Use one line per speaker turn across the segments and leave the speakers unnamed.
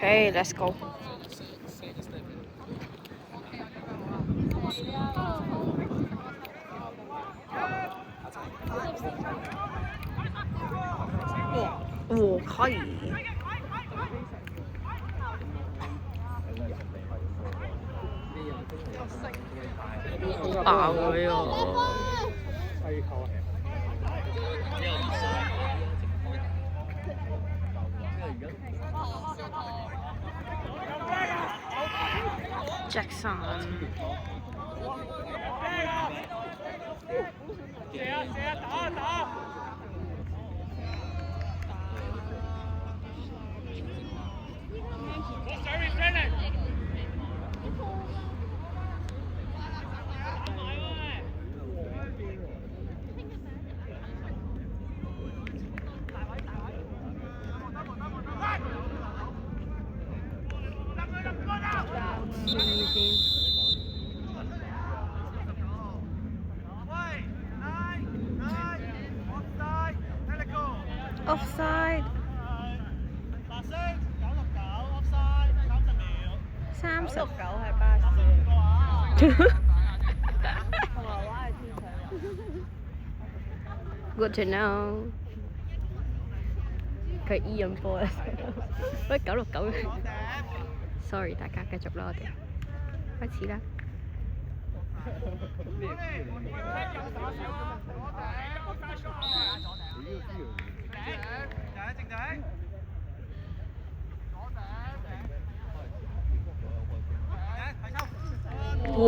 Okay, let's go. Oh, 可以。爆佢喎！Jackson。Offside。30。9係巴士。Good to know。佢 Ian 波啊！喂，969。Sorry， 大家繼續啦，我哋開始啦。哇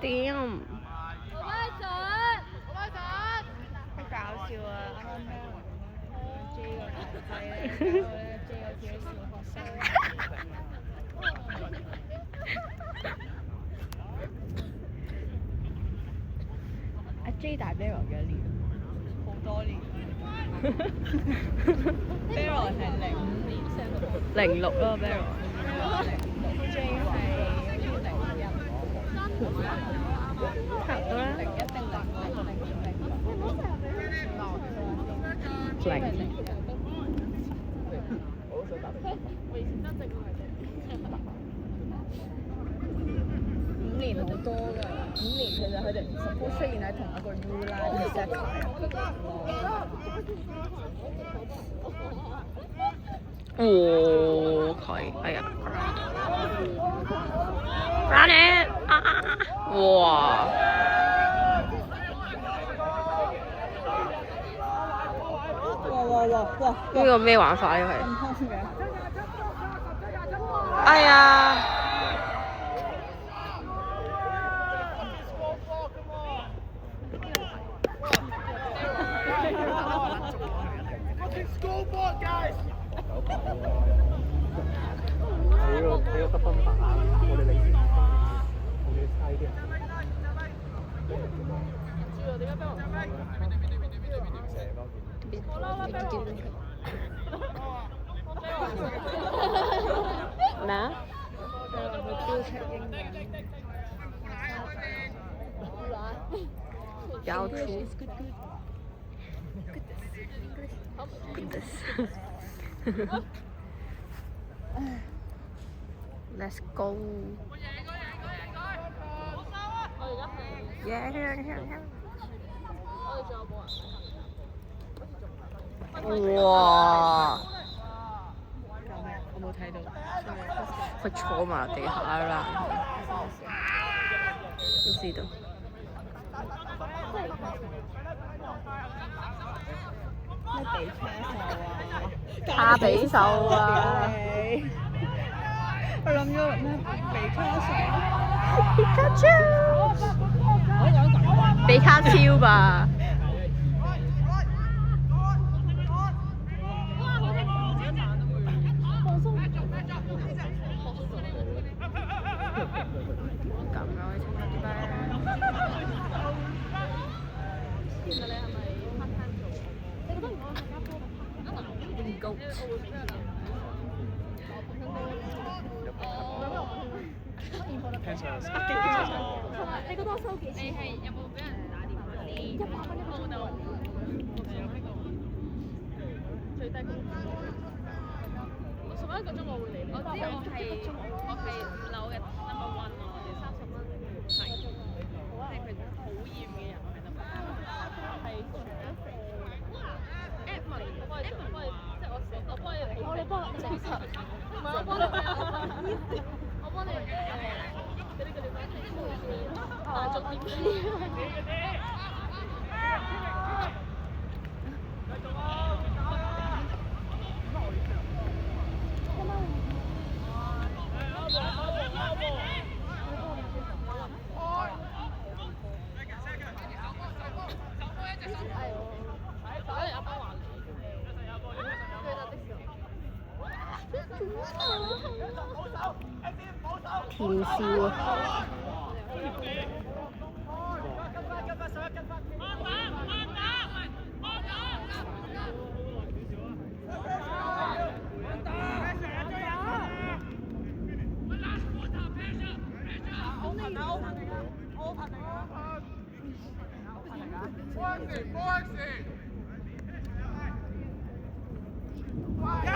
！Damn！ 好搞笑啊！啱啱咩J 個頭仔咧，J 個自己小學生。阿 J 大 Beryl 幾多年？好多年。Beryl 係05年06咯 Beryl。J 係差唔多啦。01定0。5年好多㗎，5年其實佢哋唔suppose出現喺同一個 U 啦，啲 set 哦，可以，哎呀 ，Run it！ 哇！哇！呢個咩玩法呢？係？哎呀！你個得分牌，我哋領先我哋低啲。點解俾我？咩啊？標出。Let's go！ 哇！我冇睇到，佢坐埋地下啦，都知道。咩比卡比獸啊！我諗咗咩比卡獸？比卡超吧。咁樣其實你係咪 part time 做？你覺得如果我係加波唔高？我會比較難。
聽上
同埋你覺得我收幾錢？你係有冇俾人打電話啲？100蚊一個鐘頭。最低工資。11個鐘我會理你。我知我係5樓嘅 number one 咯，我哋30蚊係。好啊。即係佢討厭嘅人係得。係。Edmond，我幫你，即係我幫你嚟。我幫你證實。唔係我幫你。我幫你嗰啲大眾點知？
甜笑啊！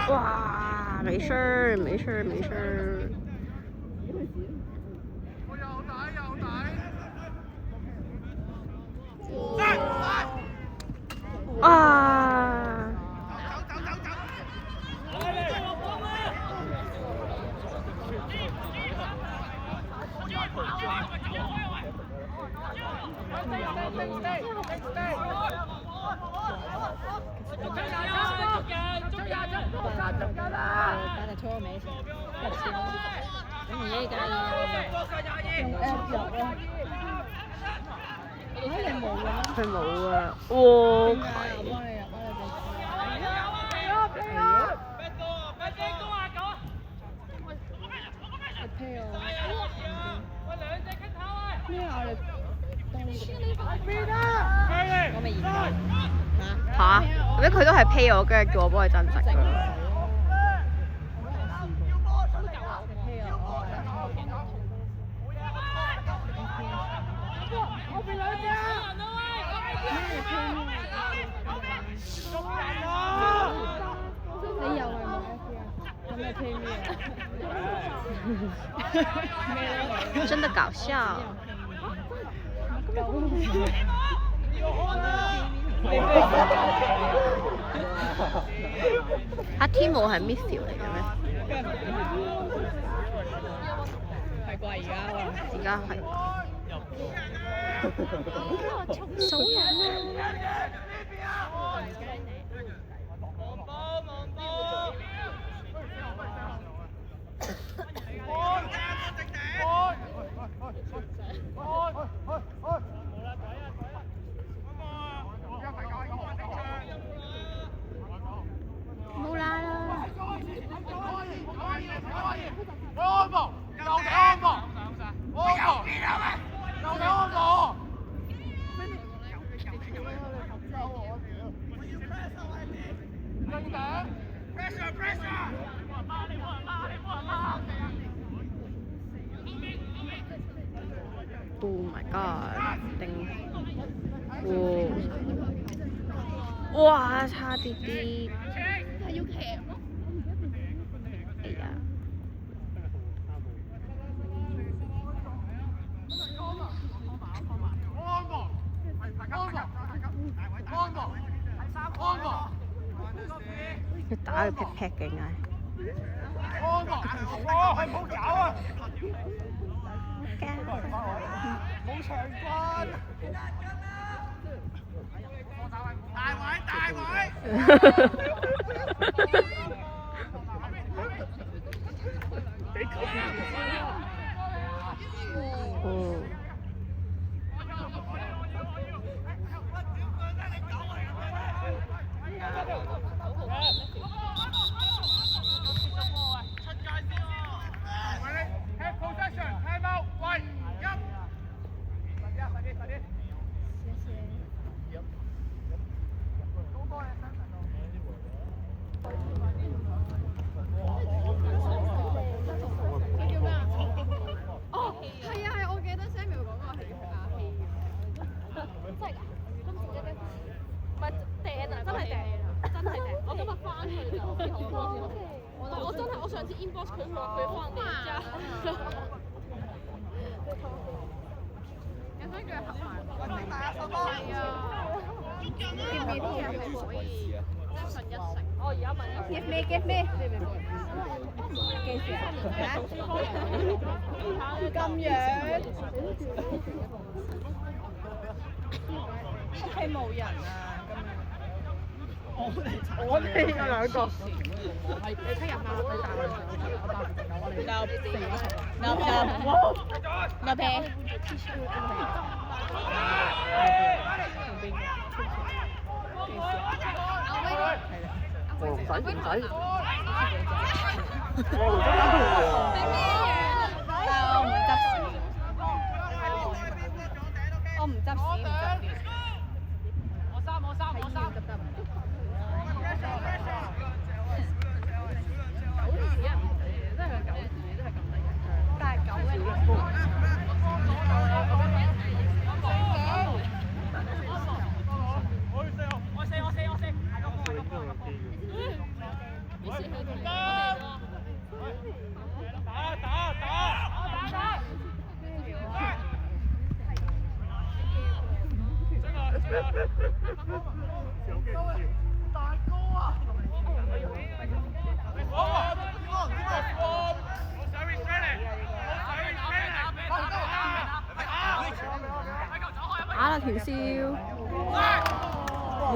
哇，沒事兒，沒事兒，沒事兒。啊！
打就拖尾，咁而家用 app 入咯。你冇啊？
佢冇啊！哇！
點解？我幫你入，pay 我。咩啊？我未研究。
嚇！咁佢都係 pay 我，跟住叫我幫佢增值㗎。
你又係冇 F 啊？係咪 pay me 啊？
真的搞笑。阿 Timo 係 Miss 條嚟嘅咩？
係啩而家喎？
而家係。數人啊！冇啦啦！Oh my god！定哇，差啲啲。
係要騎咯。
哎呀！佢打佢 pat pat 嘅應該。
係唔好搞啊！冇長關。大位。
哦。
上次 inbox 佢話佢幫人哋家。
有想叫佢合埋。係啊。見面啲嘢係可以一份一食。
我而家問佢。
Give me, give me。幾時啊？咁樣。屋企冇人啊，我哋有兩個。你聽日翻屋企帶我哋上去，我帶唔到我哋。No pay。
唔使。
我唔執屎。
我三。
但係狗嘅。打啦條燒！哇！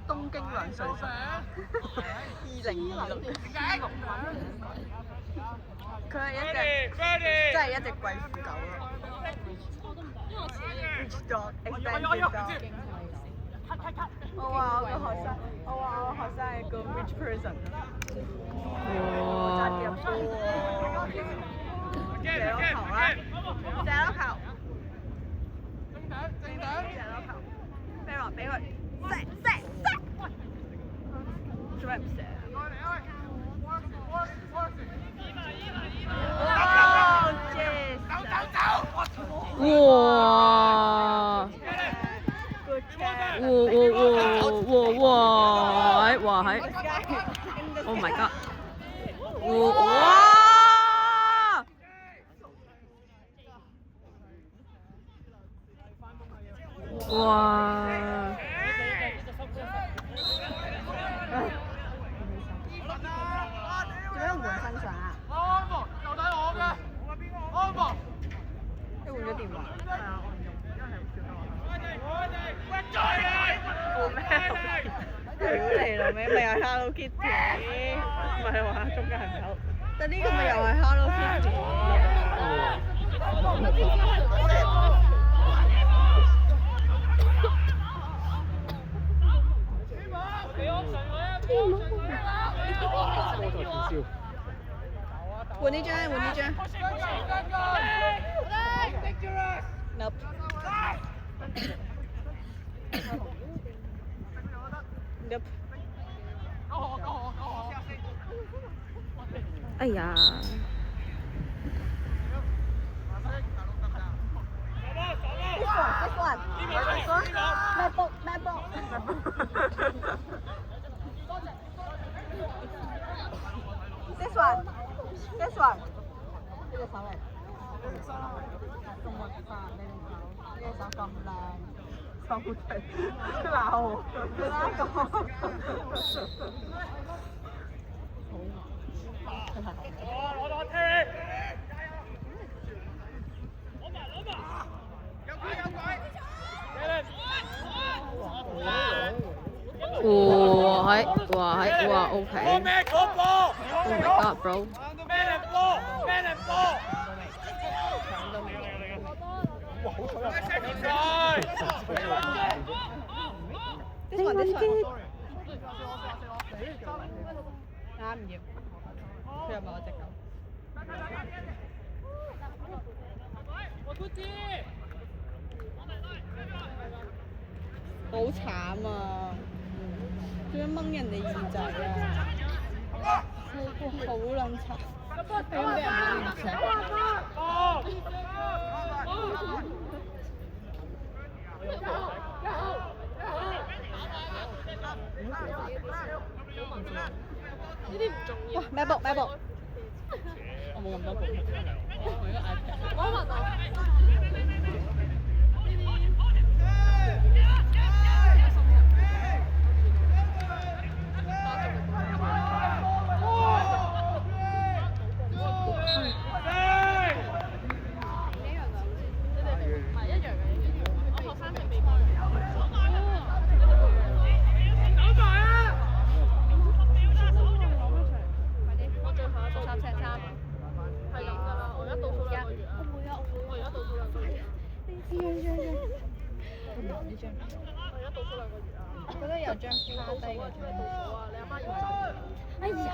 東京兩歲神2026佢係一隻真係一隻貴婦狗咯。我話我個學生係個 rich person。我揸住入波喎，射粒球啦，射粒球，飛落俾佢，射！做咩唔射？哇！哇！Oh my god！ 哇！做咩唔換身相啊？你換咗電話？係啊，我唔用，因為係好少咩？屌你老味，咪又係 Hello Kitty， 唔係話中間係唔好，但呢個咪又係 Hello Kitty。換呢張。Nope。哎呀！This one，呢個手嚟。咁核突，你哋手，呢隻手咁靚，手仔鬧我。哇 OK。Oh my god bro。
哇好彩啊！
This one, this one.啱唔要，佢又唔係我隻狗。好慘啊！點樣掹人哋耳仔啊？好撚慘！俾人掹耳仔。
呢啲唔重要。
哇！咩部咩部？我冇咁多部，我一個 iPad。
我問我。
覺得有張趴低嘅張。
你阿媽要走。哎呀！